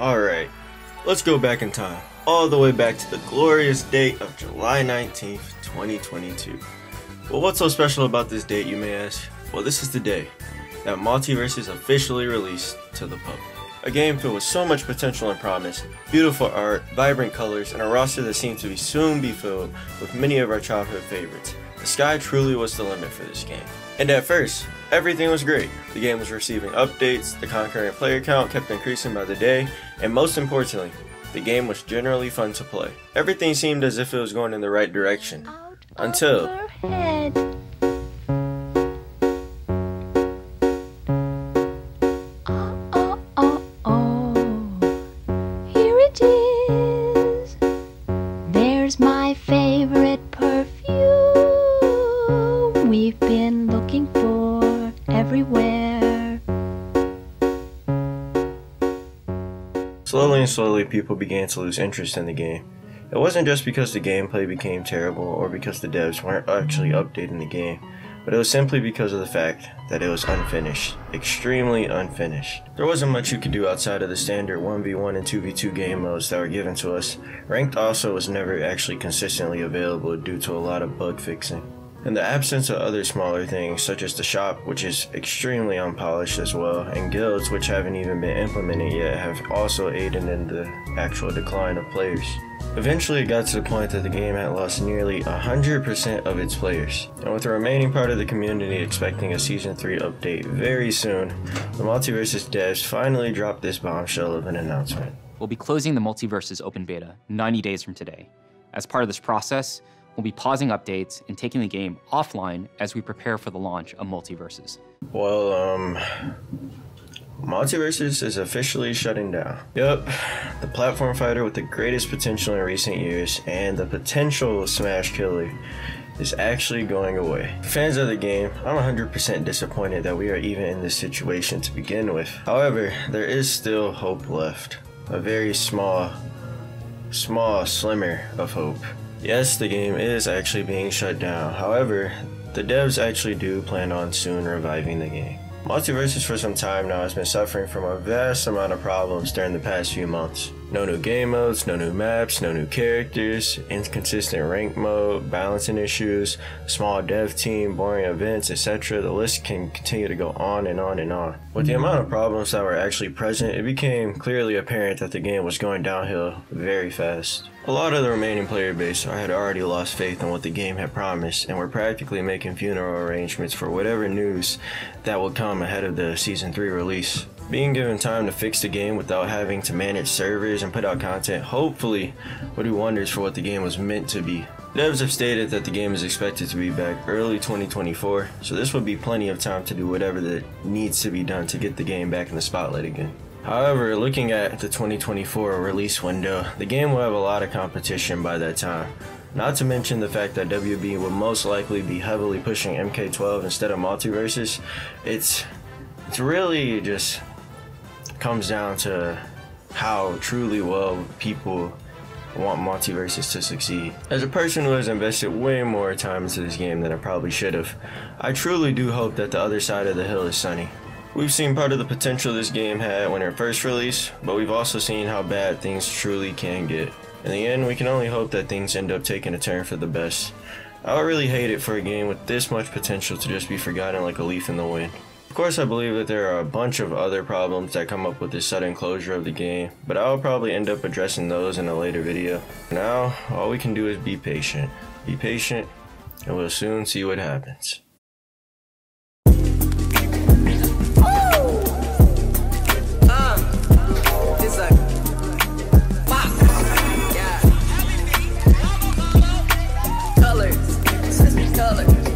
Alright, let's go back in time, all the way back to the glorious date of July 19th, 2022. Well, what's so special about this date, you may ask? Well, this is the day that Multiversus officially released to the public. A game filled with so much potential and promise, beautiful art, vibrant colors, and a roster that seems to soon be filled with many of our childhood favorites. The sky truly was the limit for this game. And at first, everything was great. The game was receiving updates, the concurrent player count kept increasing by the day, and most importantly, the game was generally fun to play. Everything seemed as if it was going in the right direction. Until... Here it is. There's my favorite perfume. We've been looking for everywhere. Slowly, people began to lose interest in the game. It wasn't just because the gameplay became terrible or because the devs weren't actually updating the game, but it was simply because of the fact that it was unfinished, extremely unfinished. There wasn't much you could do outside of the standard 1v1 and 2v2 game modes that were given to us. Ranked also was never actually consistently available due to a lot of bug fixing. In the absence of other smaller things such as the shop, which is extremely unpolished as well, and guilds, which haven't even been implemented yet, have also aided in the actual decline of players. Eventually it got to the point that the game had lost nearly 100% of its players, and with the remaining part of the community expecting a Season 3 update very soon, the Multiversus devs finally dropped this bombshell of an announcement. We'll be closing the Multiversus open beta 90 days from today. As part of this process, we'll be pausing updates and taking the game offline as we prepare for the launch of Multiversus. Well, Multiversus is officially shutting down. Yup, the platform fighter with the greatest potential in recent years and the potential smash killer is actually going away. Fans of the game, I'm 100% disappointed that we are even in this situation to begin with. However, there is still hope left. A very small slimmer of hope. Yes, the game is actually being shut down. However, the devs actually do plan on soon reviving the game. Multiversus for some time now has been suffering from a vast amount of problems during the past few months. No new game modes, no new maps, no new characters, inconsistent rank mode, balancing issues, small dev team, boring events, etc. The list can continue to go on and on and on. With the amount of problems that were actually present, it became clearly apparent that the game was going downhill very fast. A lot of the remaining player base had already lost faith in what the game had promised and were practically making funeral arrangements for whatever news that would come ahead of the Season 3 release. Being given time to fix the game without having to manage servers and put out content hopefully would do wonders for what the game was meant to be. Devs have stated that the game is expected to be back early 2024, so this would be plenty of time to do whatever that needs to be done to get the game back in the spotlight again. However, looking at the 2024 release window, the game will have a lot of competition by that time. Not to mention the fact that WB will most likely be heavily pushing MK12 instead of Multiversus. It's really just comes down to how truly well people want Multiversus to succeed. As a person who has invested way more time into this game than I probably should have, I truly do hope that the other side of the hill is sunny. We've seen part of the potential this game had when it first released, but we've also seen how bad things truly can get. In the end, we can only hope that things end up taking a turn for the best. I would really hate it for a game with this much potential to just be forgotten like a leaf in the wind. Of course, I believe that there are a bunch of other problems that come up with this sudden closure of the game, but I'll probably end up addressing those in a later video. For now, all we can do is be patient. Be patient, and we'll soon see what happens. Colors.